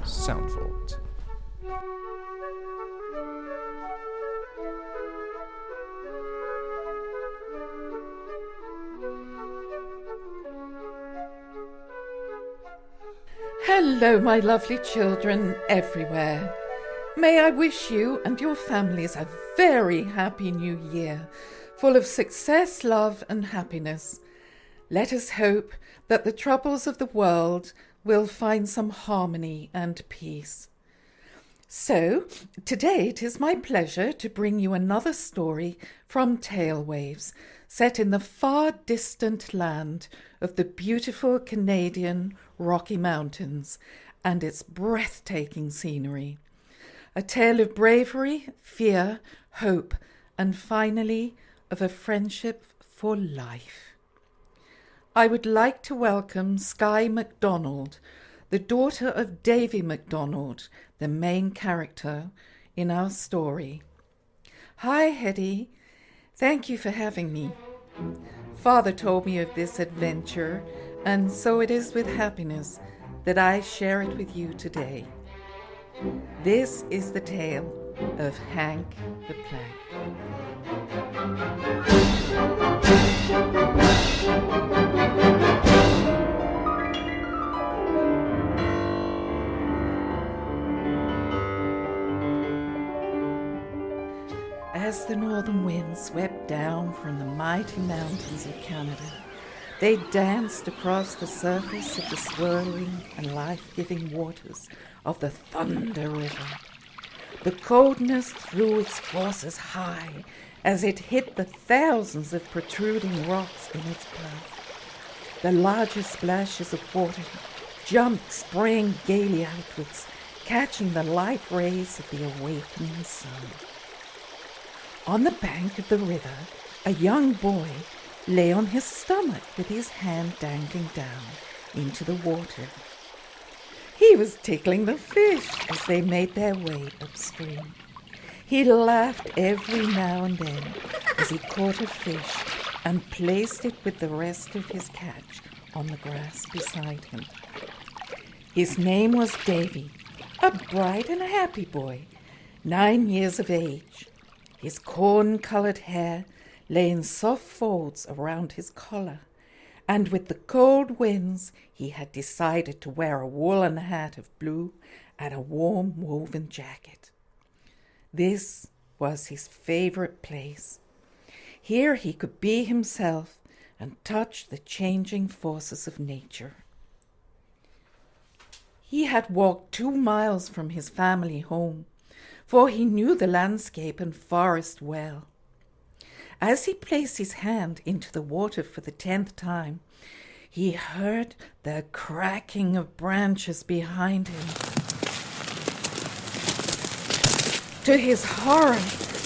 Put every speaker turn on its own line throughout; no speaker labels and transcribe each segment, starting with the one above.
Soundvault.
Hello, my lovely children everywhere. May I wish you and your families a very happy new year, full of success, love and happiness. Let us hope that the troubles of the world will find some harmony and peace. So, today it is my pleasure to bring you another story from Tale Waves, set in the far distant land of the beautiful Canadian Rocky Mountains and its breathtaking scenery. A tale of bravery, fear, hope, and finally of a friendship for life. I would like to welcome Sky McDonald, the daughter of Davy McDonald, the main character in our story. Hi, Hetty. Thank you for having me. Father told me of this adventure, and so it is with happiness that I share it with you today. This is the tale of Hank the Plank. As the northern wind swept down from the mighty mountains of Canada, they danced across the surface of the swirling and life-giving waters of the Thunder River. The coldness threw its forces high as it hit the thousands of protruding rocks in its path. The larger splashes of water jumped, spraying gaily outwards, catching the light rays of the awakening sun. On the bank of the river, a young boy lay on his stomach with his hand dangling down into the water. He was tickling the fish as they made their way upstream. He laughed every now and then as he caught a fish and placed it with the rest of his catch on the grass beside him. His name was Davy, a bright and happy boy, 9 years of age. His corn-colored hair lay in soft folds around his collar, and with the cold winds he had decided to wear a woolen hat of blue and a warm woven jacket. This was his favorite place. Here he could be himself and touch the changing forces of nature. He had walked 2 miles from his family home, for he knew the landscape and forest well. As he placed his hand into the water for the 10th time, he heard the cracking of branches behind him. To his horror,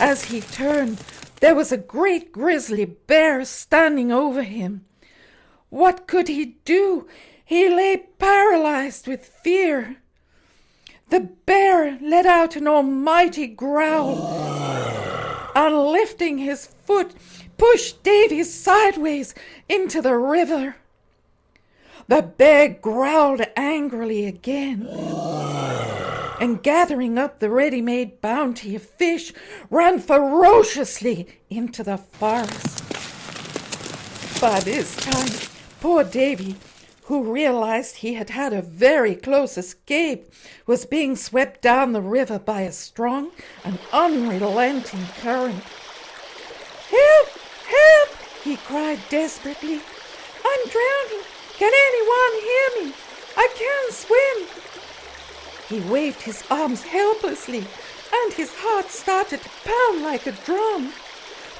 as he turned, there was a great grizzly bear standing over him. What could he do? He lay paralyzed with fear. The bear let out an almighty growl, and lifting his foot, pushed Davy sideways into the river. The bear growled angrily again, and gathering up the ready-made bounty of fish, ran ferociously into the forest. By this time, poor Davy, who realized he had had a very close escape, was being swept down the river by a strong and unrelenting current. "Help! Help!" he cried desperately. "I'm drowning! Can anyone hear me? I can't swim!" He waved his arms helplessly, and his heart started to pound like a drum.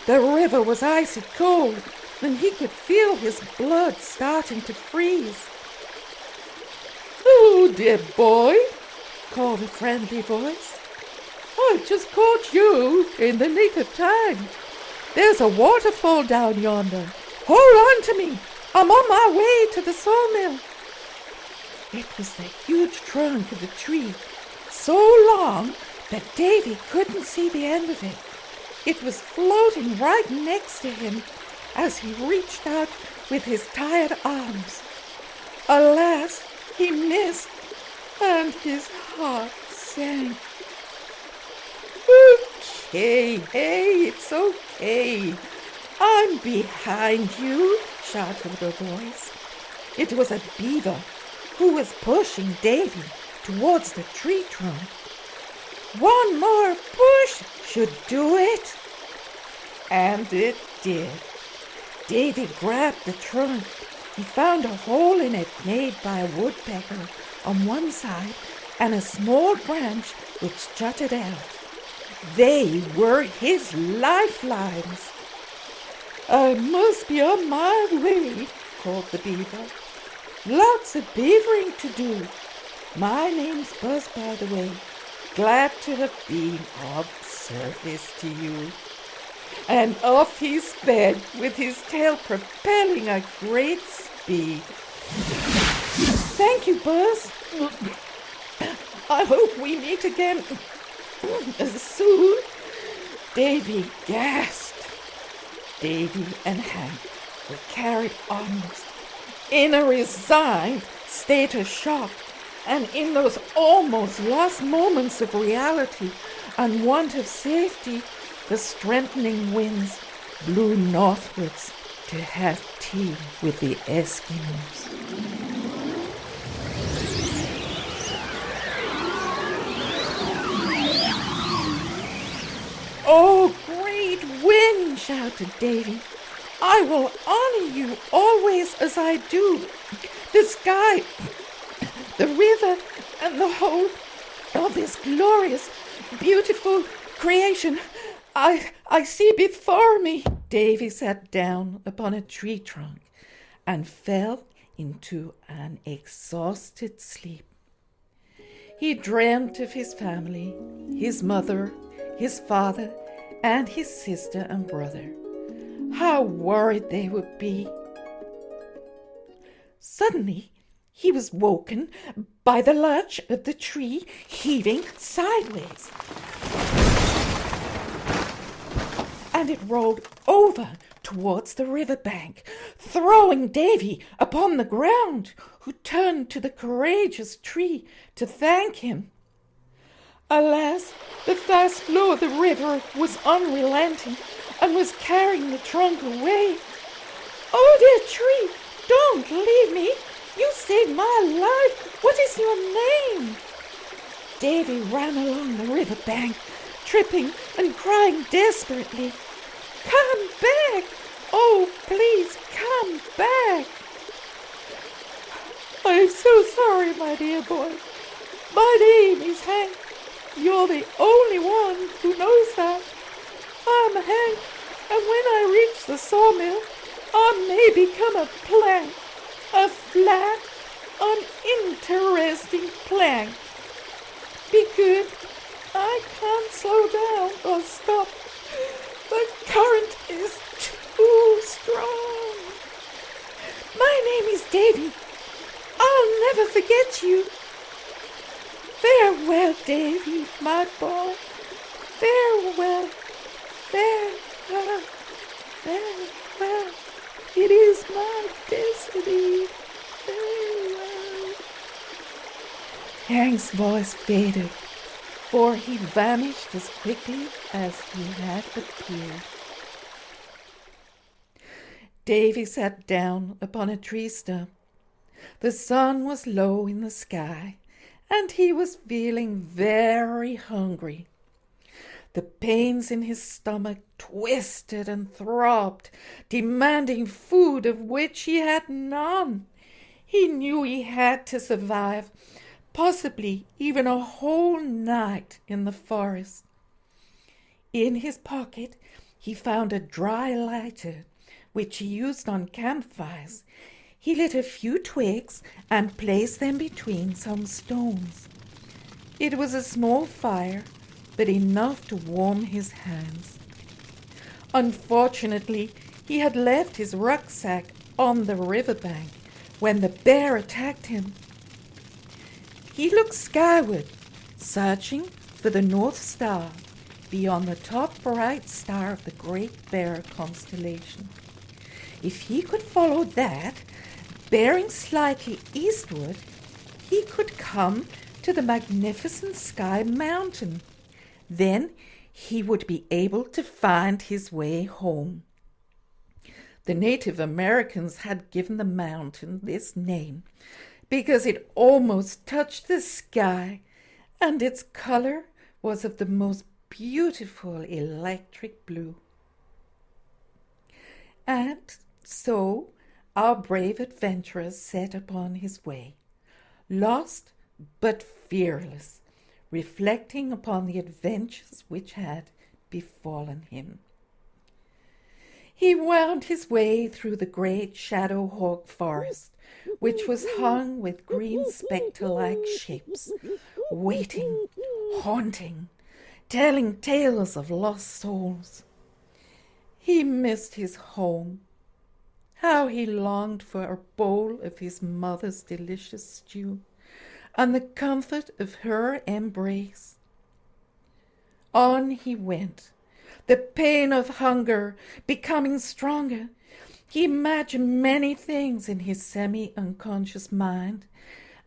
The river was icy cold, and he could feel his blood starting to freeze. "Oh, dear boy," called a friendly voice. "I've just caught you in the nick of time. There's a waterfall down yonder. Hold on to me. I'm on my way to the sawmill." It was the huge trunk of a tree, so long that Davy couldn't see the end of it. It was floating right next to him as he reached out with his tired arms. Alas, he missed and his heart sank. Okay, hey, it's okay. I'm behind you, shouted a voice. It was a beaver who was pushing Davy towards the tree trunk. One more push should do it. And it did. Davy grabbed the trunk. He found a hole in it made by a woodpecker on one side and a small branch which jutted out. They were his lifelines. I must be on my way, called the beaver. Lots of beavering to do. My name's Buzz, by the way. Glad to have been of service to you. And off he sped, with his tail propelling at great speed. Thank you, Buzz. I hope we meet again soon. Davy gasped. Davy and Hank were carried onwards in a resigned state of shock, and in those almost last moments of reality and want of safety, the strengthening winds blew northwards to have tea with the Eskimos. Oh, great wind, shouted Davy. I will honor you always as I do. The sky, the river, and the whole of this glorious, beautiful creation I see before me. Davy sat down upon a tree trunk and fell into an exhausted sleep. He dreamt of his family, his mother, his father, and his sister and brother. How worried they would be. Suddenly, he was woken by the larch of the tree heaving sideways. And it rolled over towards the river bank, throwing Davy upon the ground, who turned to the courageous tree to thank him. Alas, the fast flow of the river was unrelenting and was carrying the trunk away. Oh, dear tree, don't leave me. You saved my life. What is your name? Davy ran along the river bank, tripping and crying desperately. Come back! Oh, please come back! I'm so sorry, my dear boy. My name is Hank. You're the only one who knows that. I'm Hank, and when I reach the sawmill, I may become a plank, a flat, uninteresting plank. Be good. I can't slow down or stop. The current is too strong. My name is Davy. I'll never forget you. Farewell, Davy, my boy. Farewell, farewell, farewell. It is my destiny. Farewell. Hank's voice faded, for he vanished as quickly as he had appeared. Davy sat down upon a tree stump. The sun was low in the sky, and he was feeling very hungry. The pains in his stomach twisted and throbbed, demanding food of which he had none. He knew he had to survive, possibly even a whole night in the forest. In his pocket he found a dry lighter, which he used on campfires. He lit a few twigs and placed them between some stones. It was a small fire, but enough to warm his hands. Unfortunately, he had left his rucksack on the riverbank when the bear attacked him. He looked skyward, searching for the North Star beyond the top bright star of the Great Bear constellation. If he could follow that, bearing slightly eastward, he could come to the magnificent Sky Mountain. Then he would be able to find his way home. The Native Americans had given the mountain this name because it almost touched the sky, and its color was of the most beautiful electric blue. And so our brave adventurer set upon his way, lost but fearless, reflecting upon the adventures which had befallen him. He wound his way through the great shadow-hawk forest, which was hung with green spectre-like shapes, waiting, haunting, telling tales of lost souls. He missed his home. How he longed for a bowl of his mother's delicious stew and the comfort of her embrace. On he went, the pain of hunger becoming stronger. He imagined many things in his semi-unconscious mind,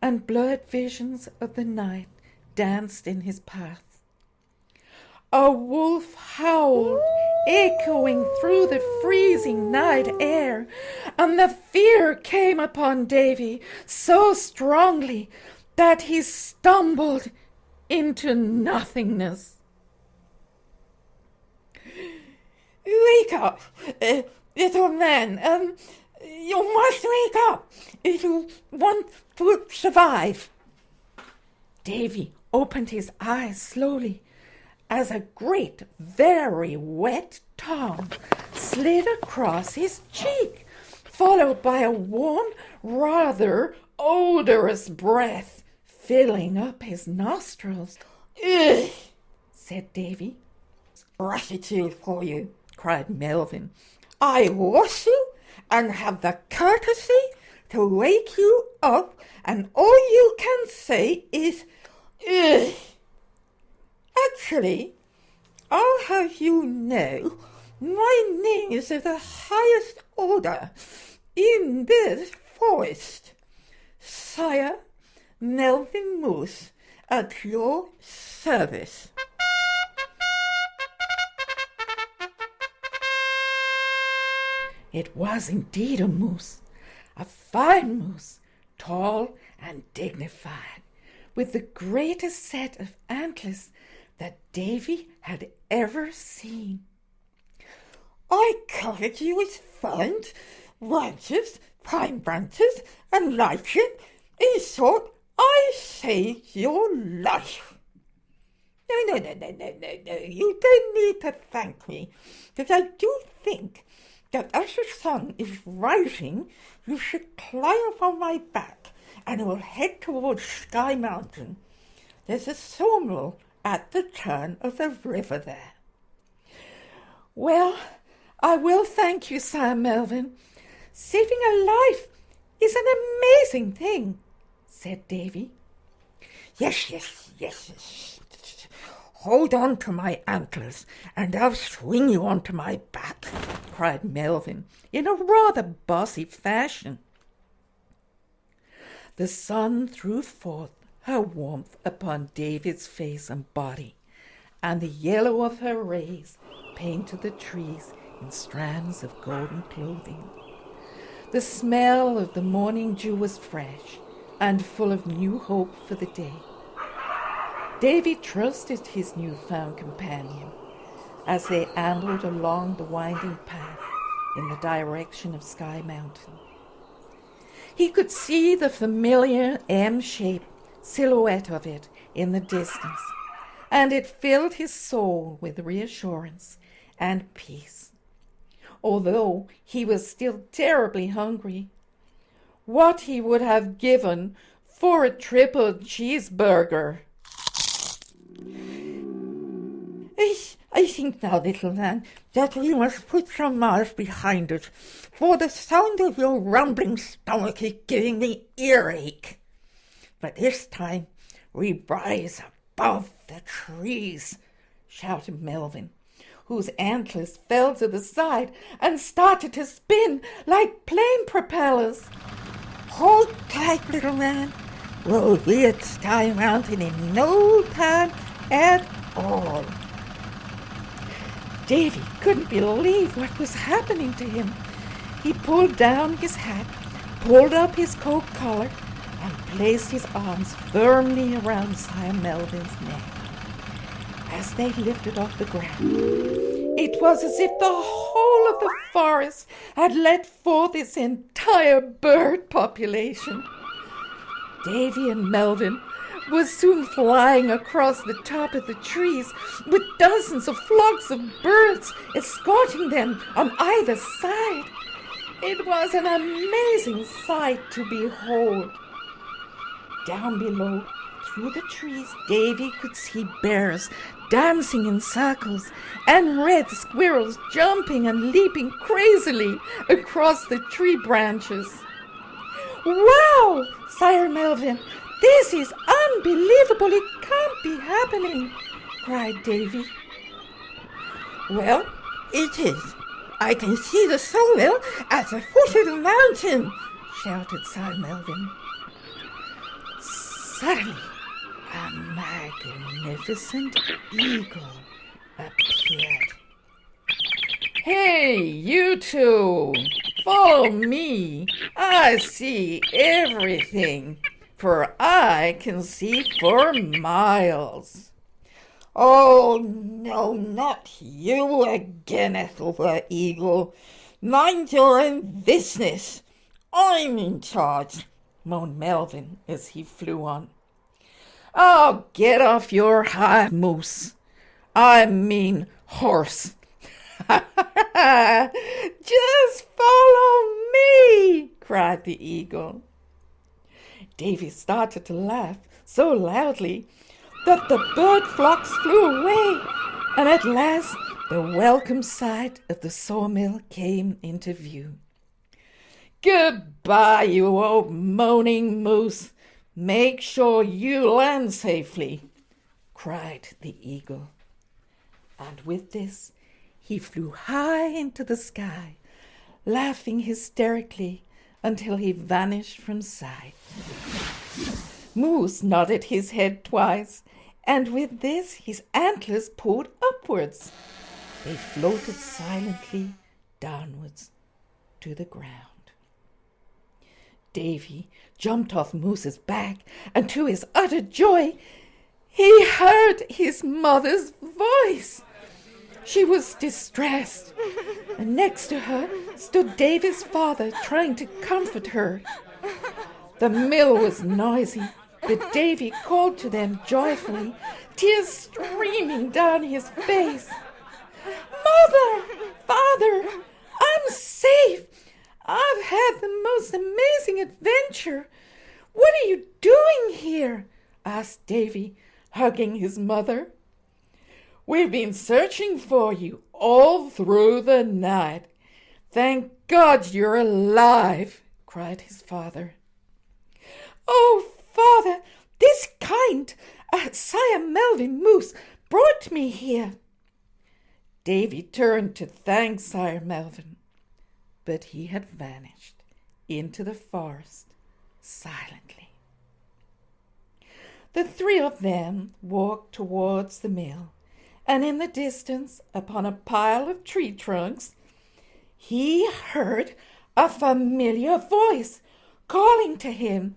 and blurred visions of the night danced in his path. A wolf howled, echoing through the freezing night air, and the fear came upon Davy so strongly that he stumbled into nothingness.
Wake up, little man. You must wake up if you want to survive.
Davy opened his eyes slowly as a great, very wet tongue slid across his cheek, followed by a warm, rather odorous breath filling up his nostrils.
Ugh,
said Davy.
Gratitude for you, cried Melvin. I wash you and have the courtesy to wake you up, and all you can say is, ugh. Actually, I'll have you know my name is of the highest order in this forest. Sire Melvin Moose, at your service.
It was indeed a moose, a fine moose, tall and dignified, with the greatest set of antlers that Davy had ever seen.
I covered you with ferns, branches, pine branches, and lichen. In short, I saved your life. No, you don't need to thank me, because I do think that as the sun is rising, you should climb up on my back, and we'll head towards Sky Mountain. There's a sawmill at the turn of the river there.
Well, I will thank you, Sir Melvin. Saving a life is an amazing thing, said Davy.
Yes. Hold on to my antlers, and I'll swing you onto my back,
cried Melvin in a rather bossy fashion. The sun threw forth her warmth upon David's face and body, and the yellow of her rays painted the trees in strands of golden clothing. The smell of the morning dew was fresh and full of new hope for the day. Davy trusted his newfound companion as they ambled along the winding path in the direction of Sky Mountain. He could see the familiar M-shaped silhouette of it in the distance, and it filled his soul with reassurance and peace. Although he was still terribly hungry, what he would have given for a triple cheeseburger.
I think now, little man, that we must put some miles behind us, for the sound of your rumbling stomach is giving me earache. But this time we rise above the trees, shouted Melvin, whose antlers fell to the side and started to spin like plane propellers. Hold tight, little man. rolled we at Sky Mountain in no time at all.
Davy couldn't believe what was happening to him. He pulled down his hat, pulled up his coat collar, and placed his arms firmly around Sire Melvin's neck. As they lifted off the ground, it was as if the whole of the forest had let forth its entire bird population. Davy and Melvin were soon flying across the top of the trees, with dozens of flocks of birds escorting them on either side. It was an amazing sight to behold. Down below, through the trees, Davy could see bears dancing in circles and red squirrels jumping and leaping crazily across the tree branches. "Wow, Sire Melvin, this is unbelievable. It can't be happening," cried Davy.
"Well, it is. I can see the sawmill at the foot of the mountain," shouted Sire Melvin.
Suddenly, a magnificent eagle appeared. "Hey, you two! Follow me. I see everything, for I can see for miles."
"Oh, no, not you again, Ethelbert Eagle. Mind your own business. I'm in charge,"
moaned Melvin as he flew on. "Oh, get off your high moose. I mean horse. Just follow me," cried the eagle. Davy started to laugh so loudly that the bird flocks flew away, and at last the welcome sight of the sawmill came into view. "Goodbye, you old moaning moose. Make sure you land safely," cried the eagle. And with this, he flew high into the sky, laughing hysterically until he vanished from sight. Moose nodded his head twice, and with this his antlers pulled upwards. They floated silently downwards to the ground. Davy jumped off Moose's back, and to his utter joy, he heard his mother's voice. She was distressed, and next to her stood Davy's father trying to comfort her. The mill was noisy, but Davy called to them joyfully, tears streaming down his face. "Mother, Father, I'm safe. I've had the most amazing adventure. What are you doing here?" asked Davy, hugging his mother. "We've been searching for you all through the night. Thank God you're alive," cried his father. "Oh, Father, this kind Sire Melvin Moose brought me here." Davy turned to thank Sire Melvin, but he had vanished into the forest silently. The three of them walked towards the mill, and in the distance, upon a pile of tree trunks, he heard a familiar voice calling to him.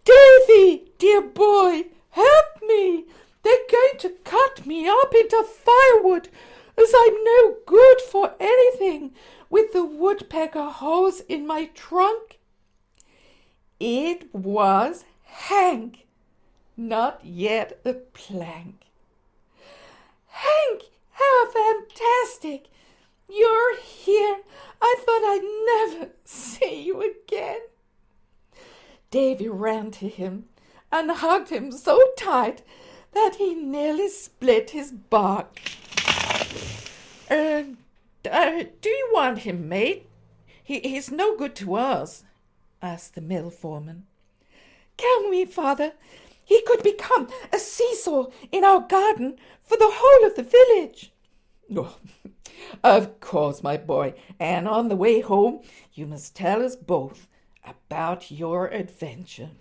"Davy, dear boy, help me! They're going to cut me up into firewood, as I'm no good for anything with the woodpecker holes in my trunk." It was Hank, not yet a plank. "Hank, how fantastic! You're here. I thought I'd never see you again." Davy ran to him and hugged him so tight that he nearly split his bark. Do you want him, mate? He's no good to us," asked the mill foreman. "Can we, Father? He could become a seesaw in our garden for the whole of the village." "Oh, of course, my boy, and on the way home you must tell us both about your adventure."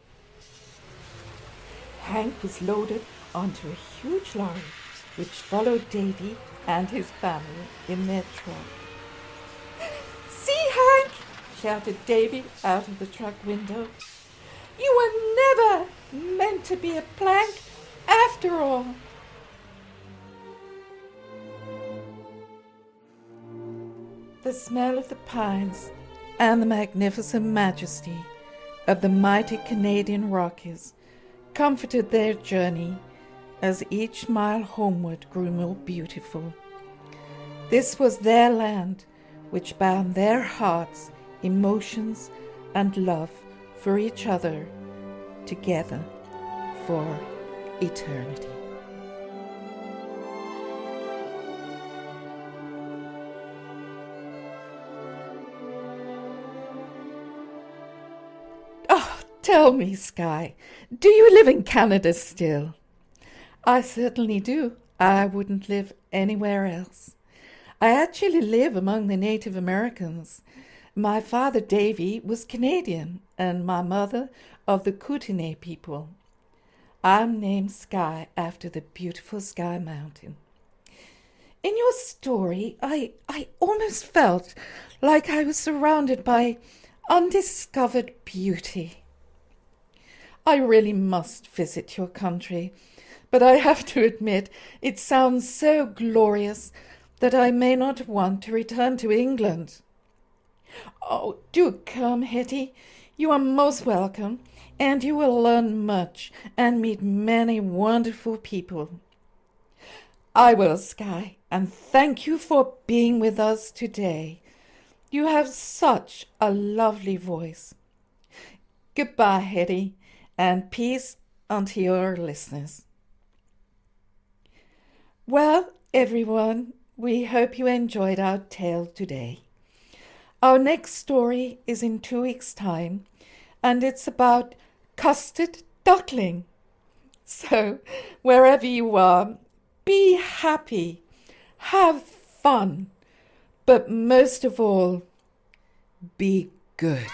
Hank was loaded onto a huge lorry, which followed Davy and his family in their truck. "See, Hank!" shouted Davy out of the truck window. "You were never meant to be a plank after all." The smell of the pines and the magnificent majesty of the mighty Canadian Rockies comforted their journey as each mile homeward grew more beautiful. This was their land, which bound their hearts, emotions, and love for each other together for eternity. Oh, tell me, Sky, do you live in Canada still? I certainly do. I wouldn't live anywhere else. I actually live among the Native Americans. My father, Davy, was Canadian, and my mother of the Kootenai people. I'm named Sky after the beautiful Sky Mountain. In your story, I almost felt like I was surrounded by undiscovered beauty. I really must visit your country, but I have to admit it sounds so glorious that I may not want to return to England. Oh, do come, Hetty. You are most welcome, and you will learn much and meet many wonderful people. I will, Sky, and thank you for being with us today. You have such a lovely voice. Goodbye, Hetty, and peace unto your listeners. Well, everyone, we hope you enjoyed our tale today. Our next story is in 2 weeks' time, and it's about custard duckling. So, wherever you are, be happy, have fun, but most of all, be good.